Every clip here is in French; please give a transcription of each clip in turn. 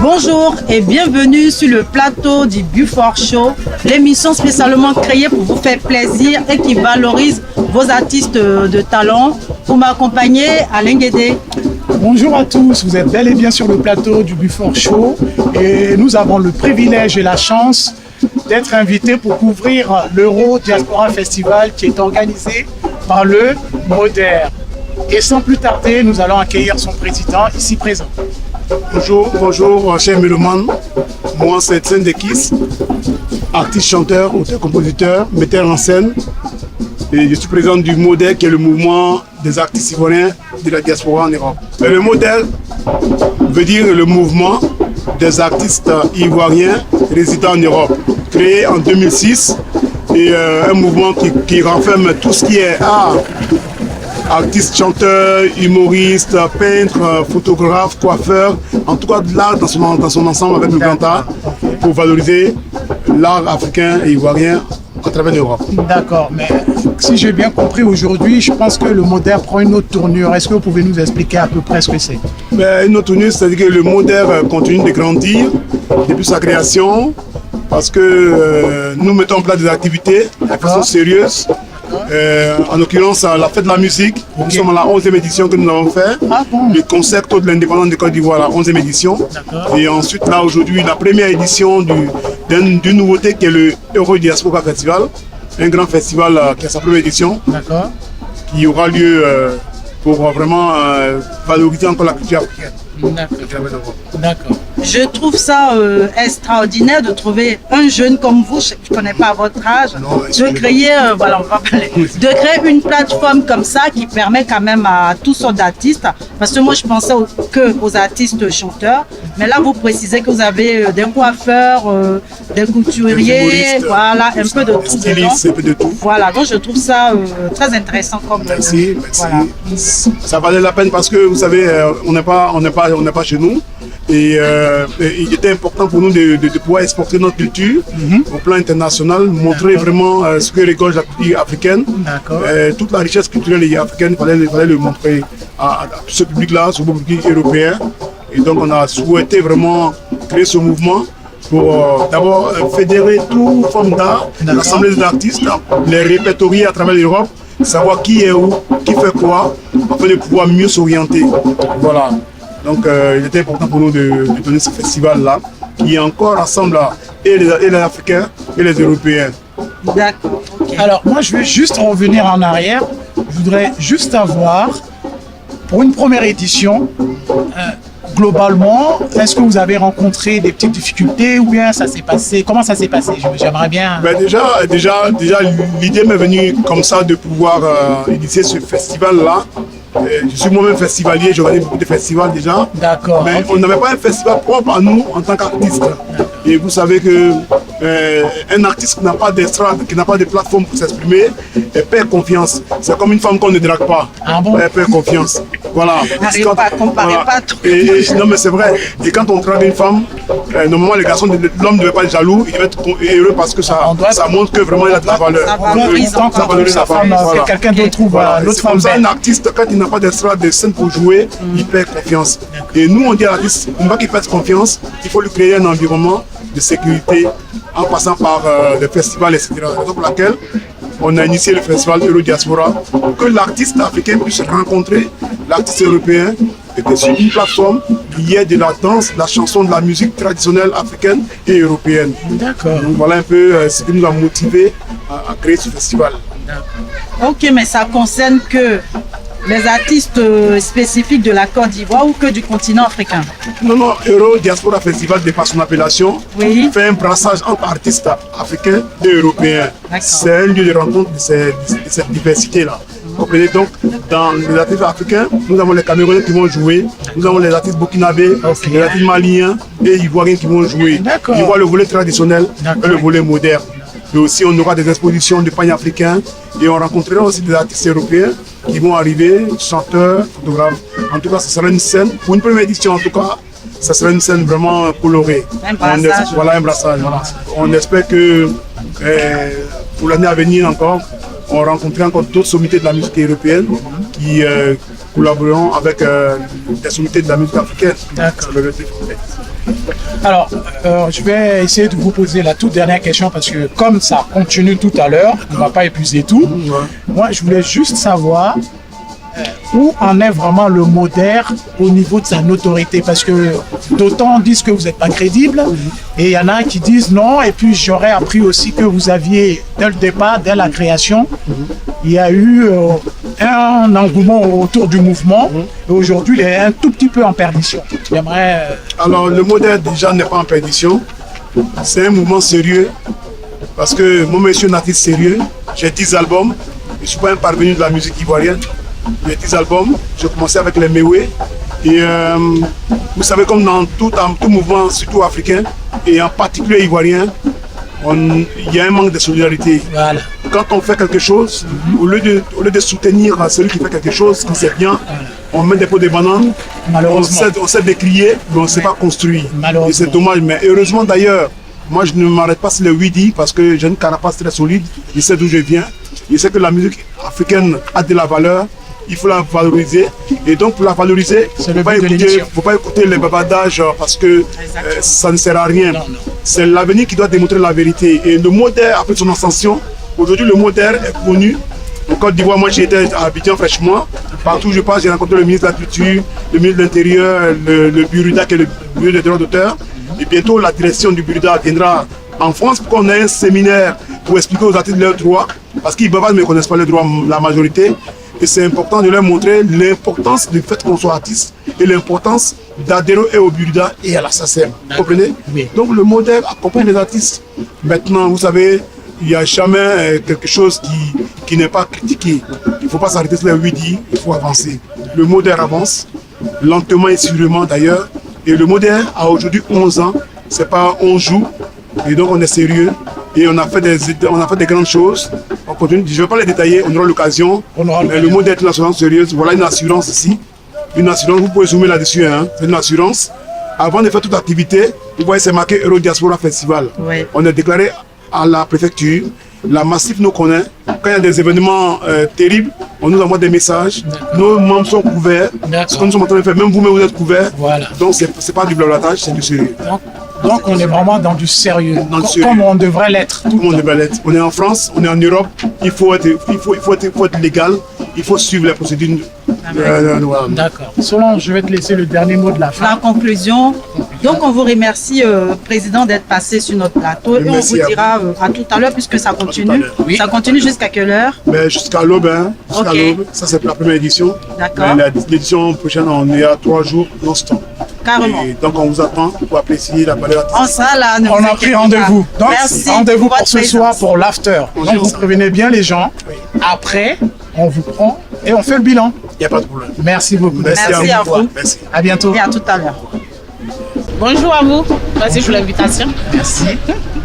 Bonjour et bienvenue sur le plateau du Buford Show, l'émission spécialement créée pour vous faire plaisir et qui valorise vos artistes de talent. Pour m'accompagner, Alain Guédé. Bonjour à tous, vous êtes bel et bien sur le plateau du Buford Show et nous avons le privilège et la chance d'être invités pour couvrir l'Euro Diaspora Festival qui est organisé par le MODER. Et sans plus tarder, nous allons accueillir son président ici présent. Bonjour, chers mélomanes. Moi, c'est Tsendekis, artiste, chanteur, auteur, compositeur, metteur en scène. Et je suis président du MODER, qui est le mouvement des artistes ivoiriens de la diaspora en Europe. Et le MODER veut dire le mouvement des artistes ivoiriens résidant en Europe, créé en 2006. Et un mouvement qui renferme tout ce qui est art. Artistes, chanteurs, humoristes, peintres, photographes, coiffeurs, en tout cas de l'art dans son ensemble avec le grand art pour valoriser l'art africain et ivoirien à travers l'Europe. D'accord, mais si j'ai bien compris aujourd'hui, je pense que le MODER prend une autre tournure. Est-ce que vous pouvez nous expliquer à peu près ce que c'est? Une autre tournure, c'est-à-dire que le MODER continue de grandir depuis sa création parce que nous mettons en place des activités de façon sérieuse. En l'occurrence, la fête de la musique, nous sommes à la 11e édition que nous avons fait. Le concert de l'indépendance de Côte d'Ivoire, la 11e édition. Et ensuite, là, aujourd'hui, la première édition d'une nouveauté qui est le Euro Diaspora Festival. Un grand festival qui a sa première édition, qui aura lieu pour vraiment valoriser encore la culture africaine. D'accord. Je trouve ça extraordinaire de trouver un jeune comme vous, je ne connais pas votre âge, de créer, voilà, on va parler, de créer une plateforme comme ça qui permet quand même à toutes sortes d'artistes, parce que moi je pensais que aux artistes chanteurs, mais là vous précisez que vous avez des coiffeurs, des couturiers, voilà, un peu de tout dedans. Voilà, donc je trouve ça très intéressant comme. Merci. Voilà. Ça valait la peine parce que vous savez, on n'est pas chez nous. Et il était important pour nous de pouvoir exporter notre culture au plan international, montrer vraiment ce que regorge la culture africaine. Toute la richesse culturelle africaine, il fallait le montrer à tout ce public-là, ce public européen. Et donc on a souhaité vraiment créer ce mouvement pour d'abord fédérer toute forme d'art, rassembler des artistes, les répertorier à travers l'Europe, savoir qui est où, qui fait quoi, afin de pouvoir mieux s'orienter. Voilà. Donc il était important pour nous de donner ce festival-là, qui encore rassemble et les Africains et les Européens. D'accord. Okay. Alors moi je vais juste revenir en arrière. Je voudrais juste avoir, pour une première édition, globalement, est-ce que vous avez rencontré des petites difficultés ou bien ça s'est passé? Comment ça s'est passé? J'aimerais bien. Déjà l'idée m'est venue comme ça de pouvoir initier ce festival-là. Je suis moi-même festivalier, j'organise beaucoup de festivals déjà. D'accord. Mais on n'avait pas un festival propre à nous en tant qu'artistes. Et vous savez que un artiste qui n'a pas d'estrade, qui n'a pas de plateforme pour s'exprimer, elle perd confiance. C'est comme une femme qu'on ne drague pas. Ah bon? Elle perd confiance. Voilà. N'arrive pas à comparer pas trop. Non mais c'est vrai. Et quand on drague une femme, normalement les garçons, l'homme ne devait pas être jaloux, il va être heureux parce que ça montre que vraiment il a de la valeur. Ça valorise sa femme, que quelqu'un d'autre trouve l'autre femme. Comme ça, un artiste, quand il n'a pas d'estrade, de scène pour jouer, il perd confiance. Et nous on dit à l'artiste, on va qu'il perde confiance, il faut lui créer un environnement de sécurité en passant par les festivals, etc. C'est pour laquelle on a initié le festival Euro Diaspora pour que l'artiste africain puisse rencontrer l'artiste européen et que sur une plateforme, il y ait de la danse, de la chanson, de la musique traditionnelle africaine et européenne. D'accord. Donc voilà un peu ce qui nous a motivés à créer ce festival. Ok, mais ça concerne que les artistes spécifiques de la Côte d'Ivoire ou que du continent africain? Non, Euro Diaspora Festival, de par son appellation, fait un brassage entre artistes africains et européens. C'est un lieu de rencontre de cette diversité-là. Comprenez donc, dans les artistes africains, nous avons les Camerounais qui vont jouer, nous avons les artistes burkinabés, les artistes maliens et ivoiriens qui vont jouer. Ils voient le volet traditionnel et le volet moderne. Et aussi, on aura des expositions de pan-africains et on rencontrera aussi des artistes européens qui vont arriver, chanteurs, photographes. En tout cas, ce sera une scène, pour une première édition en tout cas, ça sera une scène vraiment colorée. Un brassage. Voilà, un brassage. Voilà. On espère que pour l'année à venir encore, on rencontrera encore d'autres sommités de la musique européenne qui collaboreront avec des sommités de la musique africaine. D'accord. Alors, je vais essayer de vous poser la toute dernière question parce que comme ça continue tout à l'heure, on ne va pas épuiser tout. Moi, je voulais juste savoir où en est vraiment le moderne au niveau de sa notoriété, parce que d'autant disent que vous n'êtes pas crédible et il y en a qui disent non. Et puis j'aurais appris aussi que vous aviez dès le départ, dès la création, il y a eu un engouement autour du mouvement et aujourd'hui il est un tout petit peu en perdition. J'aimerais... Alors le modèle déjà n'est pas en perdition, c'est un mouvement sérieux parce que moi je suis un artiste sérieux, j'ai 10 albums, je ne suis pas un parvenu de la musique ivoirienne. J'ai 10 albums, j'ai commencé avec les Mewé et vous savez comme dans tout mouvement, surtout africain et en particulier ivoirien, il y a un manque de solidarité. Voilà. Quand on fait quelque chose, au lieu de soutenir celui qui fait quelque chose, quand c'est bien, on met des pots de bananes, on sait décrier, mais on ne sait pas construire. Et c'est dommage, mais heureusement d'ailleurs, moi je ne m'arrête pas sur les Widi parce que j'ai une carapace très solide, je sais d'où je viens, je sais que la musique africaine a de la valeur. Il faut la valoriser et donc pour la valoriser, il ne faut pas écouter les bavardages parce que ça ne sert à rien. C'est l'avenir qui doit démontrer la vérité et le modèle après son ascension, aujourd'hui le modèle est connu. En Côte d'Ivoire, moi j'étais à Abidjan fraîchement, partout où je passe j'ai rencontré le ministre de la Culture, le ministre de l'Intérieur, le Buruda qui est le bureau des droits d'auteur et bientôt la direction du Buruda viendra en France pour qu'on ait un séminaire pour expliquer aux artistes leurs droits parce qu'ils ne connaissent pas les droits, la majorité. Et c'est important de leur montrer l'importance du fait qu'on soit artiste et l'importance d'adhérer au Buruda et à la SACEM. Vous comprenez? Oui. Donc le modèle accompagne les artistes. Maintenant, vous savez, il n'y a jamais quelque chose qui n'est pas critiqué. Il ne faut pas s'arrêter sur les 8 dits, il faut avancer. Le modèle avance, lentement et sûrement d'ailleurs. Et le modèle a aujourd'hui 11 ans. C'est pas on joue. Et donc on est sérieux. Et on a fait des grandes choses. On continue, je ne vais pas les détailler, on aura l'occasion. Mais le mot d'être national sérieuse, voilà une assurance ici. Une assurance, vous pouvez zoomer là-dessus, hein. C'est une assurance. Avant de faire toute activité, vous voyez, c'est marqué Euro Diaspora Festival. Oui. On est déclaré à la préfecture. La Massif nous connaît. Quand il y a des événements terribles, on nous envoie des messages. Nos membres sont couverts. Ce que nous sommes en train de faire, même vous-même vous êtes couverts. Voilà. Donc ce n'est pas du blablatage, c'est du sérieux. Donc on est vraiment dans du sérieux, comme on devrait l'être. Tout le monde devrait l'être. On est en France, on est en Europe, il faut être légal, il faut suivre les procédures. D'accord. Solange, je vais te laisser le dernier mot de la fin. La conclusion. Donc on vous remercie, Président, d'être passé sur notre plateau et on vous dira à tout à l'heure puisque ça continue. Oui. Ça continue jusqu'à quelle heure? Jusqu'à l'aube. Hein. Jusqu'à l'aube. Ça c'est la première édition. D'accord. L'édition prochaine, on est à 3 jours non-stop. Carrément. Et donc on vous attend pour apprécier la valeur artistique. On sera là. On a pris rendez-vous. Donc rendez-vous pour ce soir pour l'after. Donc vous prévenez bien les gens. Oui. Après, on vous prend et on fait le bilan. Il n'y a pas de problème. Merci beaucoup. Merci à vous. Merci. À bientôt. Et à tout à l'heure. Bonjour à vous. Merci pour l'invitation. Merci.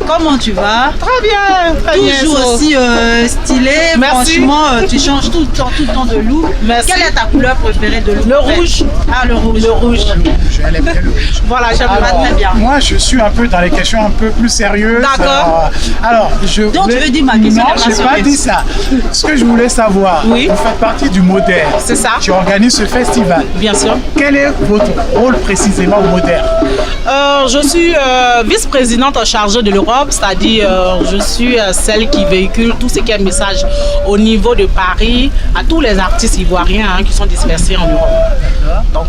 Comment tu vas? Très bien. Très Toujours bien, aussi stylé. Merci. Franchement, tu changes tout le temps de look. Merci. Quelle est ta couleur préférée de look? Le rouge. Ah, le rouge. Le rouge. Elle aime bien le rouge. Voilà, j'aime très bien. Moi, je suis un peu dans les questions un peu plus sérieuses. D'accord. Alors, donc, tu veux dire ma question? Non, je n'ai pas dit ça. Ce que je voulais savoir, oui. Vous faites partie du Moderne. C'est ça. Tu organises ce festival. Bien sûr. Quel est votre rôle précisément au Moderne? Je suis vice-présidente chargée de l'Europe, c'est-à-dire je suis celle qui véhicule tout ce qui est message au niveau de Paris à tous les artistes ivoiriens qui sont dispersés en Europe. Donc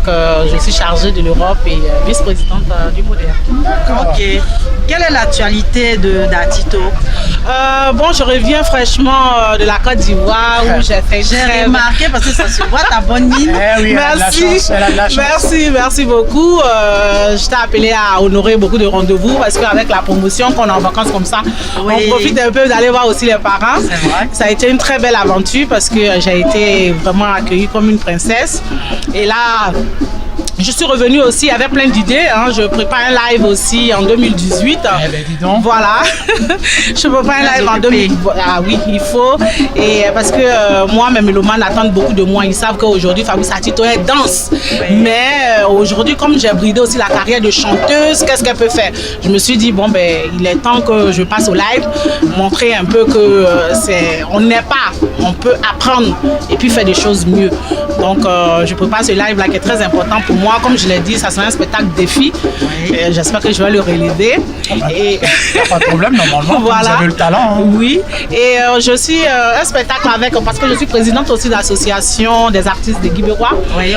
je suis chargée de l'Europe et vice-présidente du Moderne. Ok. Quelle est l'actualité d'Atito? Bon, je reviens fraîchement de la Côte d'Ivoire où j'ai fait. J'ai remarqué parce que ça se voit ta bonne mine. Oui, merci. Elle a de la chance. Merci beaucoup. Je t'ai appelé à honorer beaucoup de rendez-vous parce qu'avec la promotion qu'on a en vacances comme ça, oui. On profite un peu d'aller voir aussi les parents. C'est vrai. Ça a été une très belle aventure parce que j'ai été vraiment accueillie comme une princesse. Et là, je suis revenue aussi avec plein d'idées. Je prépare un live aussi en 2018. Eh ben, dis donc. Voilà. Je prépare un live en 2018. Ah oui, il faut. Et parce que moi, mes mélomanes attendent beaucoup de moi. Ils savent qu'aujourd'hui, Fabrice Atito est danse. Oui. Mais aujourd'hui, comme j'ai bridé aussi la carrière de chanteuse, qu'est-ce qu'elle peut faire? Je me suis dit, bon, il est temps que je passe au live, montrer un peu que on n'est pas, on peut apprendre et puis faire des choses mieux. Donc, je prépare ce live-là qui est très important pour moi. Comme je l'ai dit, ça sera un spectacle défi. J'espère que je vais le relever. Et... pas de problème, normalement. Voilà. Vous avez le talent. Hein. Oui. Et je suis un spectacle parce que je suis présidente aussi de l'association des artistes de Guibérois. Oui,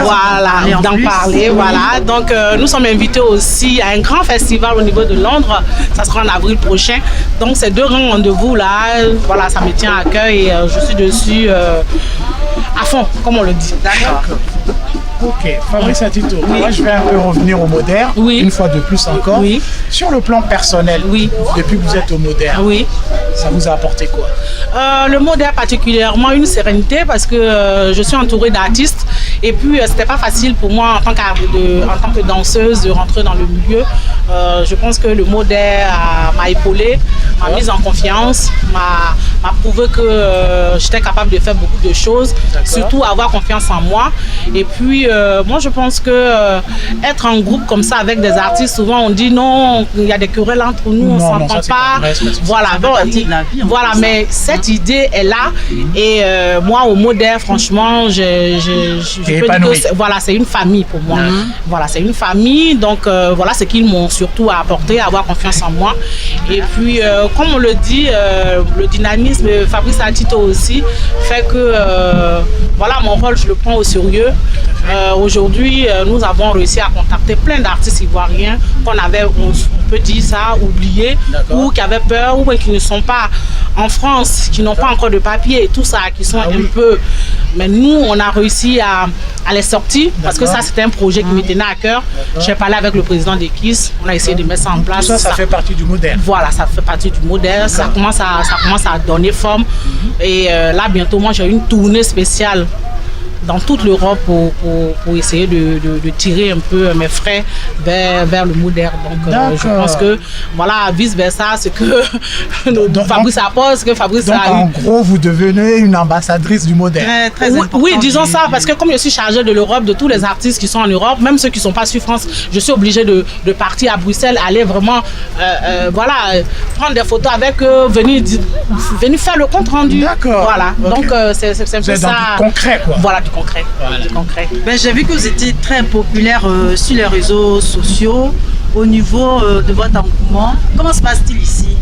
voilà, d'en parler. Voilà. Donc, nous sommes invités aussi à un grand festival au niveau de Londres. Ça sera en avril prochain. Donc, ces 2 grands rendez-vous-là, voilà, ça me tient à cœur et je suis dessus à fond, comme on le dit. D'accord. Ok, Fabrice Atito, moi je vais un peu revenir au Moderne, une fois de plus encore. Oui. Sur le plan personnel, depuis que vous êtes au Moderne, ça vous a apporté quoi? Le Moderne particulièrement une sérénité parce que je suis entourée d'artistes et puis c'était pas facile pour moi en tant que danseuse de rentrer dans le milieu. Je pense que le Moderne m'a épaulée, m'a mise en confiance, m'a prouvé que j'étais capable de faire beaucoup de choses, surtout avoir confiance en moi. Et puis moi je pense que être en groupe comme ça avec des artistes, souvent on dit non, il y a des querelles entre nous, on s'entend pas. Voilà, voilà, mais cette idée est là et moi au Moderne, franchement, je peux dire que voilà, c'est une famille pour moi. Voilà, c'est une famille, donc voilà ce qu'ils m'ont surtout apporté, avoir confiance en moi. Et puis comme on le dit, le dynamisme Fabrice Atito aussi fait que voilà, mon rôle je le prends au sérieux. Aujourd'hui, nous avons réussi à contacter plein d'artistes ivoiriens qu'on avait, on peut dire ça, oubliés, ou qui avaient peur, ou qui ne sont pas en France, qui n'ont pas encore de papier et tout ça, qui sont un peu... Mais nous, on a réussi à les sortir, parce que ça, c'était un projet qui me tenait à cœur. J'ai parlé avec le président des KISS, on a essayé de mettre ça en place. Ça fait partie du Moderne. Voilà, ça fait partie du Moderne, ça commence à donner forme. Et là, bientôt, moi, j'ai une tournée spéciale dans toute l'Europe pour essayer de tirer un peu mes frères vers le Moderne. Donc je pense que voilà, vice versa, c'est que Fabrice apporte, que Fabrice a eu. En gros, vous devenez une ambassadrice du Moderne. Très important. Oui, disons ça, parce que comme je suis chargée de l'Europe, de tous les artistes qui sont en Europe, même ceux qui ne sont pas sur France, je suis obligée de partir à Bruxelles, aller vraiment voilà, prendre des photos avec eux, venir faire le compte rendu. D'accord. Voilà, donc c'est un peu ça. Du concret, quoi. Voilà, du concret. Voilà. Du concret. Ben, j'ai vu que vous étiez très populaire sur les réseaux sociaux au niveau de votre engouement. Comment se passe-t-il ici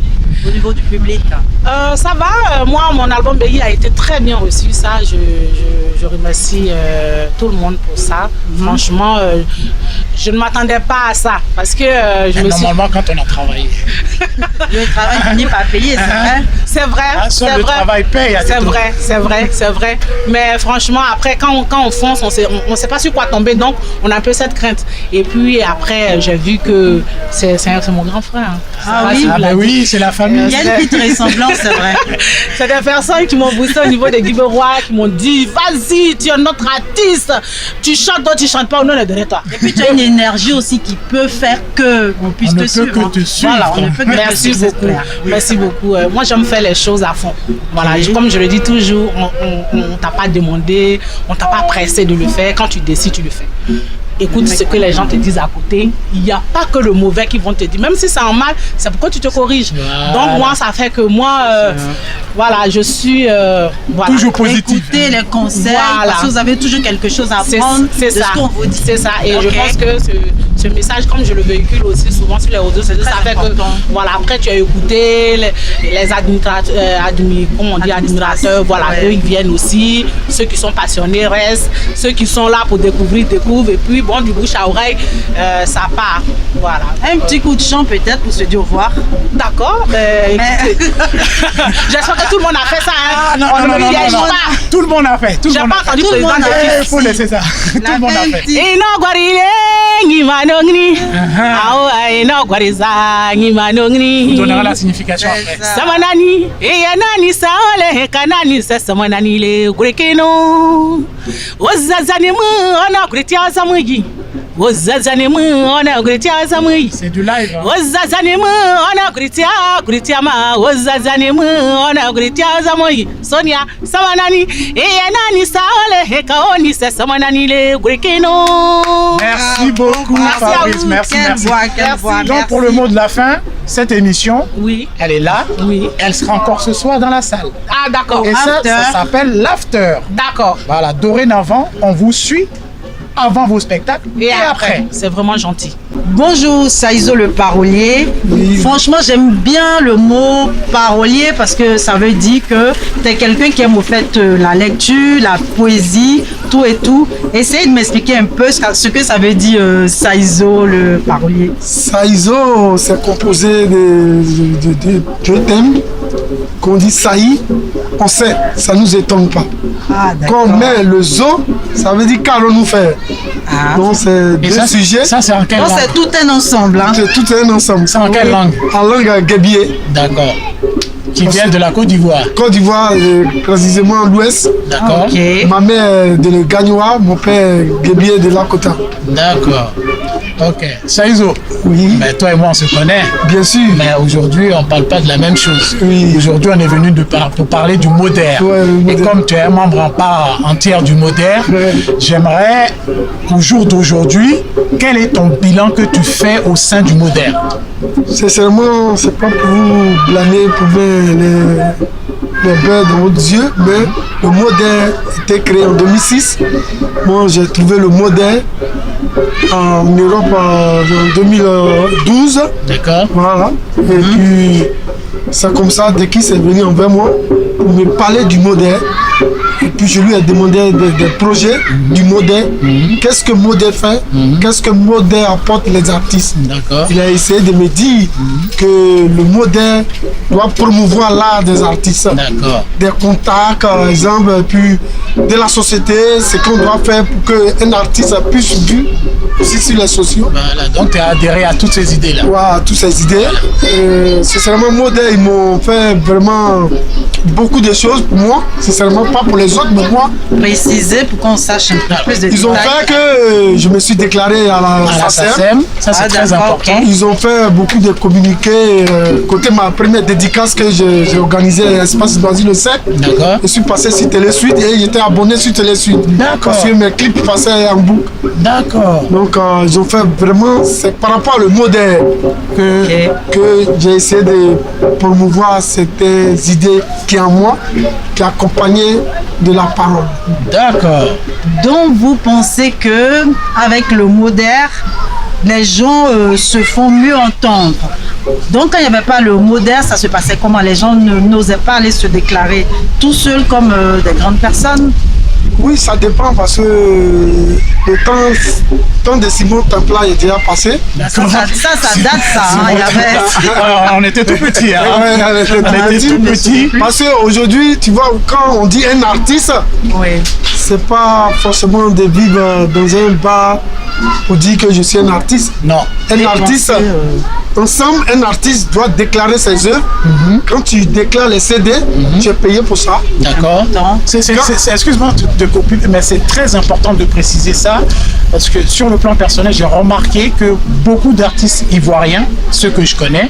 au niveau du public? Ça va, moi mon album Béhi a été très bien reçu, ça je remercie tout le monde pour ça. Franchement, je ne m'attendais pas à ça parce que normalement quand on a travaillé. Le travail finit par payer, c'est vrai. C'est vrai, le travail paye. C'est vrai. Mais franchement, après quand on fonce, on ne sait pas sur quoi tomber, donc on a un peu cette crainte. Et puis après, j'ai vu que c'est mon grand frère. Ah oui, oui, c'est la famille. Il y a une petite ressemblance, c'est vrai. C'est des personnes qui m'ont boosté au niveau des Guibérois, qui m'ont dit vas-y, tu es notre artiste, tu chantes, toi tu chantes pas, on est derrière toi. Et puis tu as une énergie aussi qui peut faire qu'on puisse te suivre. On ne peut que te suivre. Voilà, on ne peut que Merci te beaucoup. Merci beaucoup. Moi j'aime faire les choses à fond. Voilà, comme je le dis toujours, on t'a pas demandé, on t'a pas pressé de le faire. Quand tu décides, tu le fais. Écoute ce que les gens te disent à côté. Il n'y a pas que le mauvais qui vont te dire. Même si c'est en mal, c'est pourquoi tu te corriges. Voilà. Donc moi, ça fait que moi, voilà, je suis voilà. Toujours positif. Écoutez les conseils, parce que vous avez toujours quelque chose à prendre de ce qu'on vous dit. C'est ça. Et je pense que ce message, comme je le véhicule aussi souvent sur les réseaux, ça fait que voilà, après tu as écouté les administrateurs, admirateurs, voilà, eux ils viennent aussi. Ceux qui sont passionnés restent. Ceux qui sont là pour découvrir, découvrent. Et puis bon, du bouche à oreille, ça part. Voilà. Un petit coup de chant peut-être pour se dire au revoir. D'accord. J'espère que tout le monde a fait ça. Hein. Non. Tout le monde a fait. J'ai pas entendu le président de il faut laisser ça. Tout le monde a fait. Vous donnerez la signification après. Samanani, eyanani saole kanani samanani le grekeno. Ozazani mu ona gretia samugi. Ozazani mu ona gretia samugi. C'est du live. Ozazani mu ona gretia ma. Ozazani mu ona gretia samugi. Sonia samanani, eyanani saole kaoni samanani le grekeno. Merci beaucoup, Fabrice. Merci. Quelle voix. Donc pour le mot de la fin, cette émission, Oui. elle est là. Oui. Elle sera encore ce soir dans la salle. Ah, d'accord. Et ça s'appelle l'after. D'accord. Voilà, dorénavant, on vous suit avant vos spectacles et après. C'est vraiment gentil. Bonjour, Saïzo le parolier. Franchement, j'aime bien le mot parolier parce que ça veut dire que tu es quelqu'un qui aime au fait la lecture, la poésie, tout et tout. Essayez de m'expliquer un peu ce que ça veut dire Saïzo le parolier. Saïzo, c'est composé de deux thèmes. Qu'on dit saï, on sait, ça ne nous étonne pas. Ah, Quand on met le zo, ça veut dire qu'allons-nous faire. Ah. Donc c'est deux sujets. Ça, c'est en quelle Donc langue? c'est tout un ensemble. Hein? C'est tout un ensemble. C'est en quelle langue? En langue guébié. D'accord. Qui vient de la Côte d'Ivoire. Côte d'Ivoire, précisément l'ouest. D'accord. Ok. Ma mère de le Gagnoa, mon père guébié de Lakota. D'accord. Ok. Saïzo, Oui, mais toi et moi, on se connaît. bien sûr. Mais aujourd'hui, on ne parle pas de la même chose. Oui. Aujourd'hui, on est venu pour parler du MODER. Ouais, le Et MODER. comme tu es un membre en part entière du MODER, Ouais. j'aimerais, au jour d'aujourd'hui, quel est ton bilan que tu fais au sein du MODER? Sincèrement, c'est pas pour vous blâmer, pour mettre les beurres dans votre yeux, mais le MODER était créé en 2006. Moi, j'ai trouvé le MODER en Europe en 2012. D'accord. Voilà. Et puis, c'est comme ça, dès qu'il s'est venu envers moi pour me parler du MODER. Et puis, je lui ai demandé des projets du MODER. Qu'est-ce que MODER fait? Qu'est-ce que MODER apporte les artistes? D'accord. Il a essayé de me dire que le MODER doit promouvoir l'art des artistes. D'accord. Des contacts, par exemple, et puis de la société, ce qu'on doit faire pour qu'un artiste puisse vivre aussi sur les sociaux. Voilà, donc tu as adhéré à toutes ces idées-là. Voilà, toutes ces idées. Sincèrement, MODER, ils m'ont fait vraiment beaucoup de choses pour moi. Sincèrement, pas pour les autres, mais moi. Préciser pour qu'on sache un peu plus de Ils ont détails. fait que je me suis déclaré à À la la SACEM. SACEM, ça c'est Ah, très d'accord, important. ok. Ils ont fait beaucoup de communiqués. Côté ma première dédicace que j'ai organisée à l'espace Loisir le 7, D'accord. je suis passé sur Télé Suite et j'étais abonné sur Télé Suite. D'accord. Parce que mes clips passaient en boucle. D'accord. Donc ils ont fait vraiment, c'est par rapport au MODER que j'ai essayé de promouvoir certaines idées qui en moi, qui accompagnaient de la parole. D'accord. Donc vous pensez que avec le MODER, les gens se font mieux entendre. Donc quand il n'y avait pas le MODER, ça se passait comment? Les gens n'osaient pas aller se déclarer tout seuls comme des grandes personnes. Oui, ça dépend parce que le temps de Simon Templar est déjà passé. D'accord. Ça date ça. Hein, il y avait... Alors, on était tout petits. Hein. Ouais, avec le On était tout petits. Parce qu'aujourd'hui, tu vois, quand on dit un artiste, Oui. c'est pas forcément de vivre dans un bar pour dire que je suis un artiste. Non. Un artiste, ensemble, un artiste doit déclarer ses œuvres. Quand tu déclares les CD, tu es payé pour ça. D'accord. Important. Excuse-moi de couper, mais c'est très important de préciser ça parce que sur le plan personnel, j'ai remarqué que beaucoup d'artistes ivoiriens, ceux que je connais,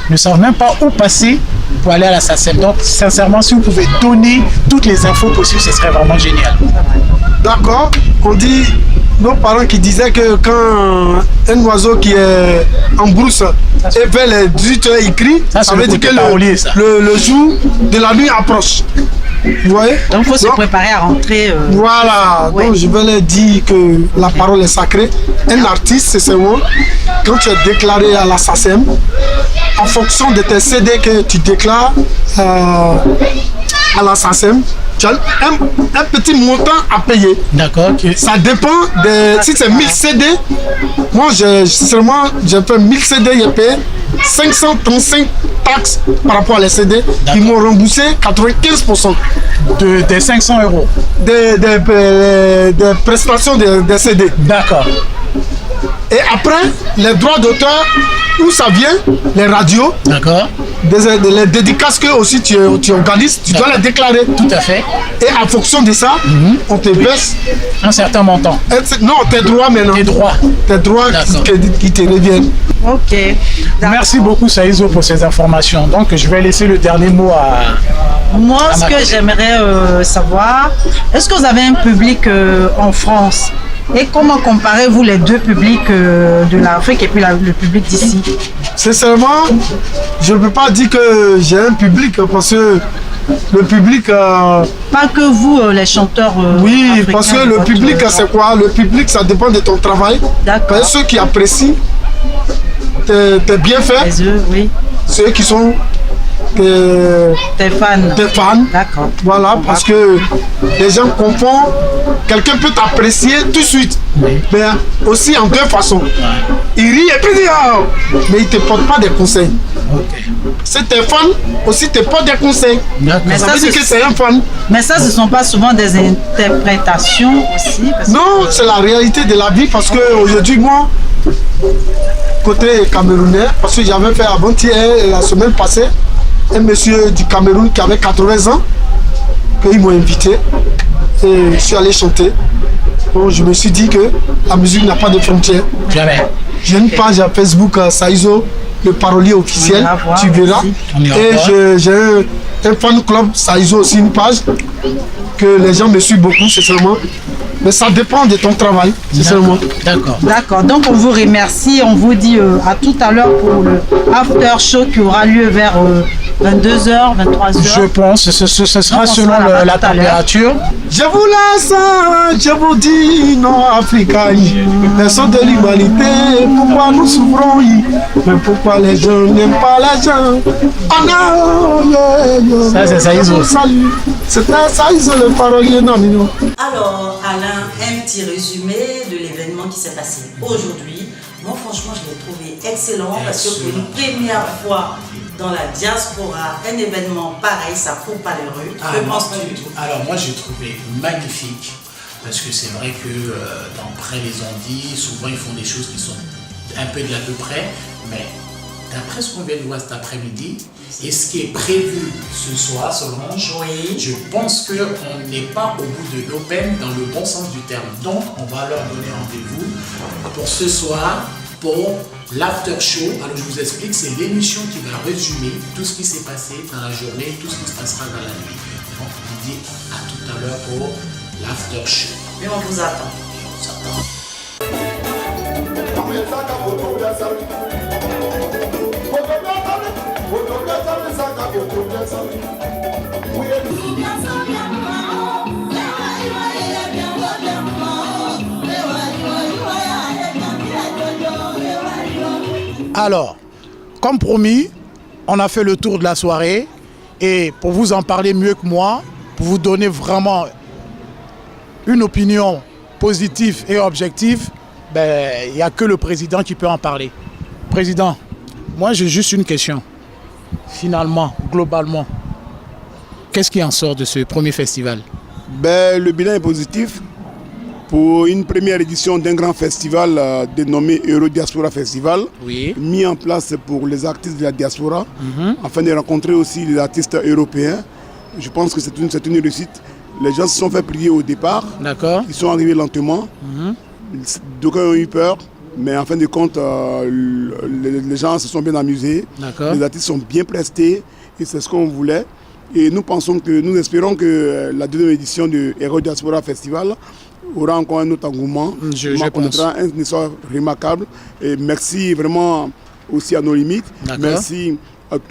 ne savent même pas où passer pour aller à la SACEM. Donc, sincèrement, si vous pouvez donner toutes les infos possibles, ce serait vraiment génial. D'accord. On dit, nos parents qui disaient que quand un oiseau qui est en brousse et vers les 18 heures il crie, Ça, c'est ça le veut dire côté que parolier, ça. le jour de la nuit approche. Vous voyez? Donc il faut se Donc, préparer à rentrer. Voilà, Ouais. donc je vais leur dire que la parole est sacrée. Un artiste, c'est seulement quand tu es déclaré à la SACEM, en fonction de tes CD que tu déclares à la SACEM, tu as un petit montant à payer. D'accord. Ok. Ça dépend de si c'est 1000 CD. Moi, sincèrement, j'ai fait 1000 CD, j'ai payé 535 taxes par rapport à les CD. Ils m'ont remboursé 95% Des 500 euros. des prestations des CD. D'accord. Et après, les droits d'auteur, où ça vient, les radios, D'accord. les dédicaces que aussi tu organises, tu dois les déclarer. Tout à fait. Et en fonction de ça, on te baisse. Un certain montant. Non, tes droits maintenant. Tes droits. Tes droits D'accord. qui te reviennent. Ok. Merci beaucoup, Saïzo, pour ces informations. Donc, je vais laisser le dernier mot à... Moi, ce ma que collègue. j'aimerais savoir, est-ce que vous avez un public en France? Et comment comparez-vous les deux publics de l'Afrique et puis le public d'ici? Sincèrement, je ne peux pas dire que j'ai un public parce que le public... Pas que vous, les chanteurs oui, africains, parce que le public, c'est quoi? Le public, ça dépend de ton travail. D'accord. Ceux qui apprécient tes bienfaits, Les yeux, oui. ceux qui sont Tes fans. tes fans. D'accord. Voilà, parce que les gens confondent. Quelqu'un peut t'apprécier tout de suite, mais aussi en deux façons. Il rit et puis il dit oh, mais il ne te porte pas des conseils. C'est tes fans aussi te portent des conseils. Mais Ça veut dire que c'est un fan. Mais ça, ce ne sont pas souvent des interprétations aussi. Parce que Non, c'est la réalité de la vie parce qu'aujourd'hui, moi, côté camerounais, parce que j'avais fait avant-hier, la semaine passée, un monsieur du Cameroun qui avait 80 ans, qu'ils m'ont invité et je suis allé chanter. Bon, je me suis dit que la musique n'a pas de frontières. Jamais. J'ai une page à Facebook, Saizo, le parolier officiel, tu verras. Et j'ai un fan club, Saizo aussi, une page que les gens me suivent beaucoup, sincèrement. Mais ça dépend de ton travail, sincèrement. D'accord. D'accord, donc on vous remercie, on vous dit à tout à l'heure pour le after show qui aura lieu vers 22h, 23h. Je pense que ce sera On selon sera là-bas la tout à l'heure. température. Je vous laisse, je vous dis, non, Africa, personne de l'humanité, pourquoi nous souffrons, mais pourquoi les gens n'aiment pas les gens. Oh non, Ça, c'est Saizo. Salut, c'était Saizo le parolier, non, non. Alors, Alain, un petit résumé de l'événement qui s'est passé aujourd'hui. Moi, franchement, je l'ai trouvé excellent parce que pour une première fois dans la diaspora, un événement pareil, ça court pas les rues. Que penses-tu? Alors moi j'ai trouvé magnifique parce que c'est vrai que dans Près les Antilles, souvent ils font des choses qui sont un peu de l'à peu près, mais d'après ce qu'on vient de voir cet après-midi et ce qui est prévu ce soir, Solange, Oui. je pense qu'on n'est pas au bout de l'open dans le bon sens du terme. Donc on va leur donner rendez-vous pour ce soir pour l'after show. Alors je vous explique, c'est l'émission qui va résumer tout ce qui s'est passé dans la journée, tout ce qui se passera dans la nuit. Donc on vous dit à tout à l'heure pour l'after show. Mais on vous attend. Et on s'attend. Alors, comme promis, on a fait le tour de la soirée et pour vous en parler mieux que moi, pour vous donner vraiment une opinion positive et objective, il n'y a que le président qui peut en parler. Président, moi j'ai juste une question. Finalement, globalement, qu'est-ce qui en sort de ce premier festival? Le bilan est positif. Pour une première édition d'un grand festival dénommé Euro Diaspora Festival, Oui. mis en place pour les artistes de la diaspora, afin de rencontrer aussi les artistes européens. Je pense que c'est une réussite. Les gens se sont fait prier au départ, D'accord. ils sont arrivés lentement, d'aucuns ont eu peur, mais en fin de compte, les gens se sont bien amusés, D'accord. les artistes sont bien prestés, et c'est ce qu'on voulait. Et nous espérons que la deuxième édition du Euro Diaspora Festival aura encore un autre engouement. Je connaîtra un essor remarquable. Et merci vraiment aussi à nos limites. D'accord. Merci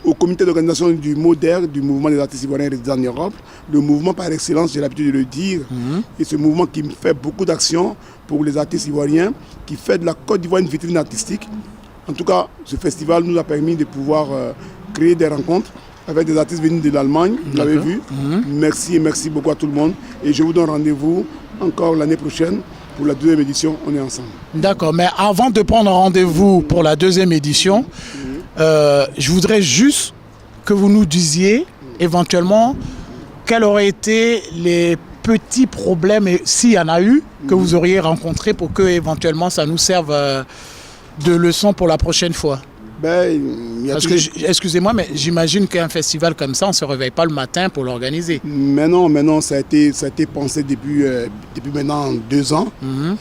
au comité d'organisation du MODER, du mouvement des artistes ivoiriens résidant en Europe. Le mouvement par excellence, j'ai l'habitude de le dire. Et ce mouvement qui fait beaucoup d'actions pour les artistes ivoiriens, qui fait de la Côte d'Ivoire une vitrine artistique. En tout cas, ce festival nous a permis de pouvoir créer des rencontres avec des artistes venus de l'Allemagne, vous l'avez vu. Merci et merci beaucoup à tout le monde. Et je vous donne rendez-vous encore l'année prochaine pour la deuxième édition. On est ensemble. D'accord, mais avant de prendre rendez-vous pour la deuxième édition, je voudrais juste que vous nous disiez éventuellement quels auraient été les petits problèmes, et s'il y en a eu, que vous auriez rencontrés pour que éventuellement ça nous serve de leçon pour la prochaine fois. Parce que, excusez-moi, mais j'imagine qu'un festival comme ça, on ne se réveille pas le matin pour l'organiser. Mais non, ça a été pensé depuis maintenant 2 ans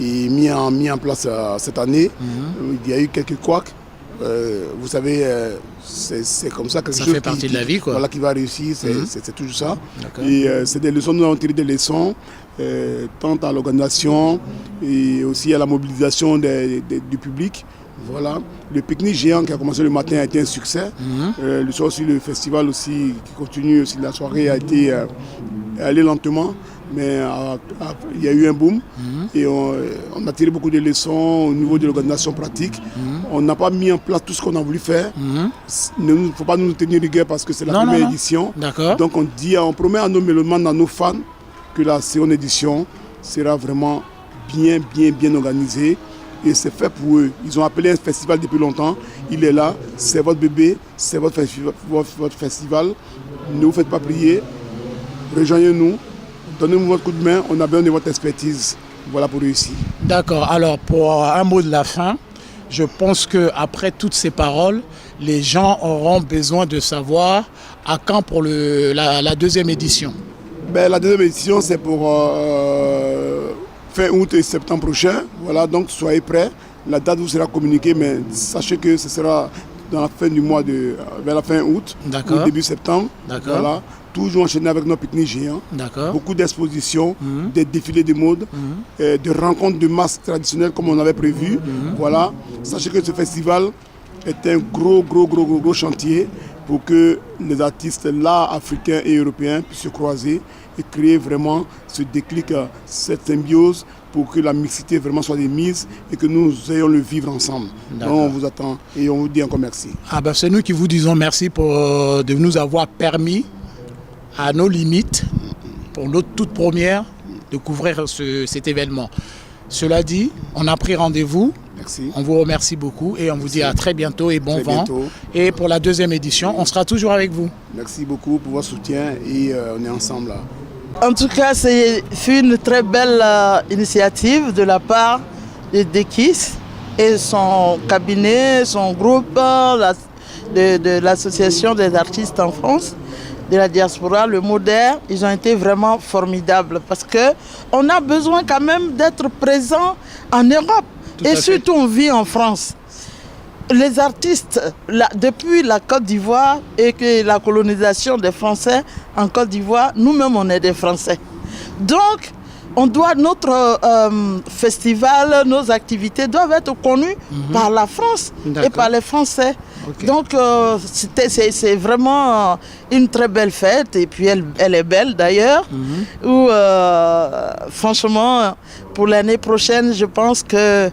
et mis en place cette année. Il y a eu quelques couacs. Vous savez, c'est comme ça, quelque Ça chose fait partie de la vie, quoi. Voilà, qui va réussir, c'est toujours ça. D'accord. Et c'est des leçons, nous avons tiré des leçons, tant à l'organisation et aussi à la mobilisation du public. Voilà. Le pique-nique géant qui a commencé le matin a été un succès. Le soir aussi, le festival aussi qui continue aussi. La soirée a été allée lentement, mais il y a eu un boom. Et on a tiré beaucoup de leçons au niveau de l'organisation pratique. On n'a pas mis en place tout ce qu'on a voulu faire. Il ne faut pas nous tenir rigueur parce que c'est la première édition. Donc on promet à nos mélomanes, à nos fans, que la seconde édition sera vraiment bien organisée. Et c'est fait pour eux. Ils ont appelé un festival depuis longtemps. Il est là, c'est votre bébé, c'est votre festival. Ne vous faites pas prier. Rejoignez-nous, donnez-nous votre coup de main. On a besoin de votre expertise. Voilà pour réussir. D'accord. Alors, pour un mot de la fin, je pense qu'après toutes ces paroles, les gens auront besoin de savoir à quand pour la deuxième édition. La deuxième édition, c'est pour fin août et septembre prochain. Voilà, donc soyez prêts. La date vous sera communiquée, mais sachez que ce sera dans la fin du mois vers la fin août ou début septembre. Voilà, toujours enchaîné avec nos pique-niques géants. Beaucoup d'expositions, des défilés de mode, de rencontres de masse traditionnelles comme on avait prévu. Voilà, sachez que ce festival est un gros chantier pour que les artistes là, africains et européens, puissent se croiser et créer vraiment ce déclic, cette symbiose pour que la mixité vraiment soit démise et que nous ayons le vivre ensemble. Donc on vous attend et on vous dit encore merci. C'est nous qui vous disons merci de nous avoir permis à nos limites, pour notre toute première, de couvrir cet événement. Cela dit, on a pris rendez-vous. Merci. On vous remercie beaucoup et on vous dit à très bientôt et bon vent. Et pour la deuxième édition, on sera toujours avec vous. Merci beaucoup pour votre soutien et on est ensemble là. En tout cas, c'est une très belle initiative de la part de Dekis et son cabinet, son groupe de l'association des artistes en France, de la diaspora, le Moderne. Ils ont été vraiment formidables parce qu'on a besoin quand même d'être présent en Europe. Et surtout, on vit en France. Les artistes, depuis la Côte d'Ivoire et que la colonisation des Français en Côte d'Ivoire, nous-mêmes, on est des Français. Donc, notre festival, nos activités doivent être connues par la France et par les Français. Donc, c'est vraiment une très belle fête. Et puis, elle est belle d'ailleurs. Franchement, pour l'année prochaine, je pense que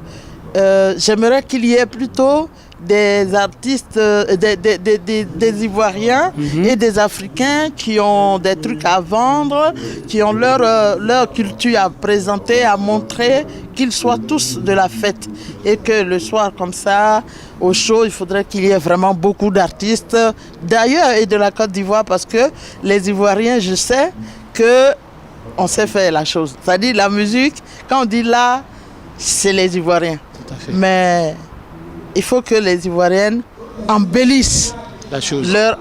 j'aimerais qu'il y ait plutôt des artistes, des Ivoiriens et des Africains qui ont des trucs à vendre, qui ont leur culture à présenter, à montrer, qu'ils soient tous de la fête. Et que le soir comme ça, au show, il faudrait qu'il y ait vraiment beaucoup d'artistes d'ailleurs et de la Côte d'Ivoire parce que les Ivoiriens, je sais qu'on sait faire la chose. C'est-à-dire la musique, quand on dit là, c'est les Ivoiriens. Mais il faut que les Ivoiriennes embellissent leur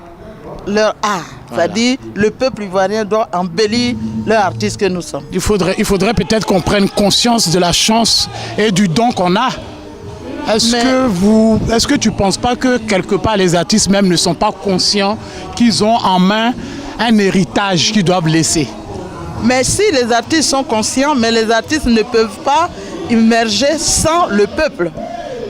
art. C'est-à-dire le peuple ivoirien doit embellir leur artiste que nous sommes. Il faudrait peut-être qu'on prenne conscience de la chance et du don qu'on a. Est-ce que tu ne penses pas que quelque part les artistes même ne sont pas conscients qu'ils ont en main un héritage qu'ils doivent laisser? Mais si les artistes sont conscients, mais les artistes ne peuvent pas immerger sans le peuple.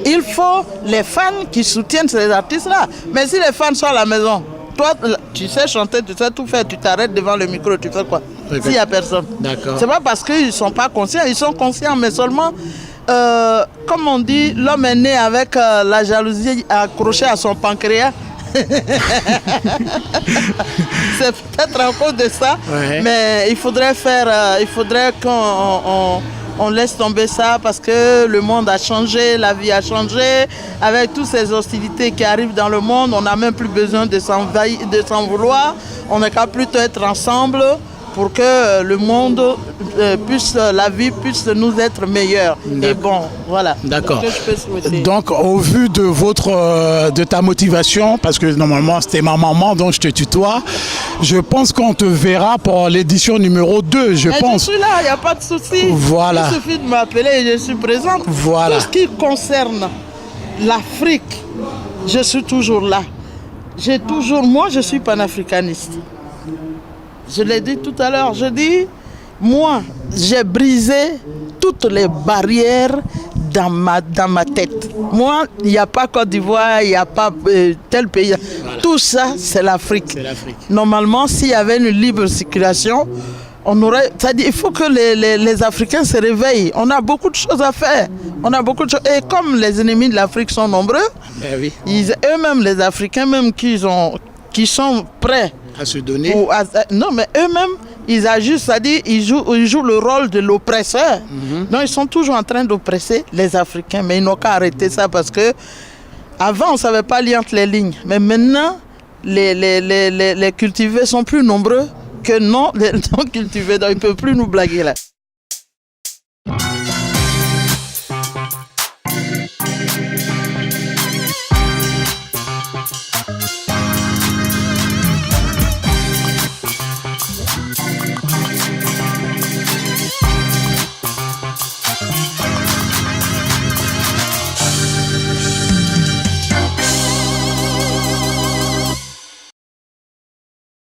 Il faut les fans qui soutiennent ces artistes-là. Mais si les fans sont à la maison, toi, tu sais chanter, tu sais tout faire, tu t'arrêtes devant le micro, tu fais quoi? S'il n'y a personne. C'est pas parce qu'ils ne sont pas conscients, ils sont conscients, mais seulement, comme on dit, l'homme est né avec la jalousie accrochée à son pancréas. C'est peut-être à cause de ça, mais il faudrait qu'on laisse tomber ça parce que le monde a changé, la vie a changé. Avec toutes ces hostilités qui arrivent dans le monde, on n'a même plus besoin de s'en vouloir. On n'est qu'à plutôt être ensemble pour que le monde la vie puisse nous être meilleure. Et bon, voilà. D'accord. Donc, au vu de ta motivation, parce que normalement c'était ma maman, donc je te tutoie, je pense qu'on te verra pour l'édition numéro 2, je pense. Je suis là, il n'y a pas de souci. Voilà. Il suffit de m'appeler et je suis présente. Voilà. Tout ce qui concerne l'Afrique, je suis toujours là. Moi, je suis panafricaniste. Je l'ai dit tout à l'heure, moi, j'ai brisé toutes les barrières dans ma tête. Moi, il n'y a pas Côte d'Ivoire, il n'y a pas tel pays. Voilà. Tout ça, c'est l'Afrique. Normalement, s'il y avait une libre circulation, on aurait, c'est-à-dire, il faut que les Africains se réveillent. On a beaucoup de choses à faire. On a beaucoup de choses. Et comme les ennemis de l'Afrique sont nombreux, eux-mêmes, les Africains, même qui sont prêts à se donner. Non, mais eux-mêmes, ils agissent, c'est-à-dire ils jouent le rôle de l'oppresseur. Donc ils sont toujours en train d'oppresser les Africains. Mais ils n'ont qu'à arrêter ça parce que avant on ne savait pas lire entre les lignes. Mais maintenant, les cultivés sont plus nombreux que non cultivés. Donc ils ne peuvent plus nous blaguer là.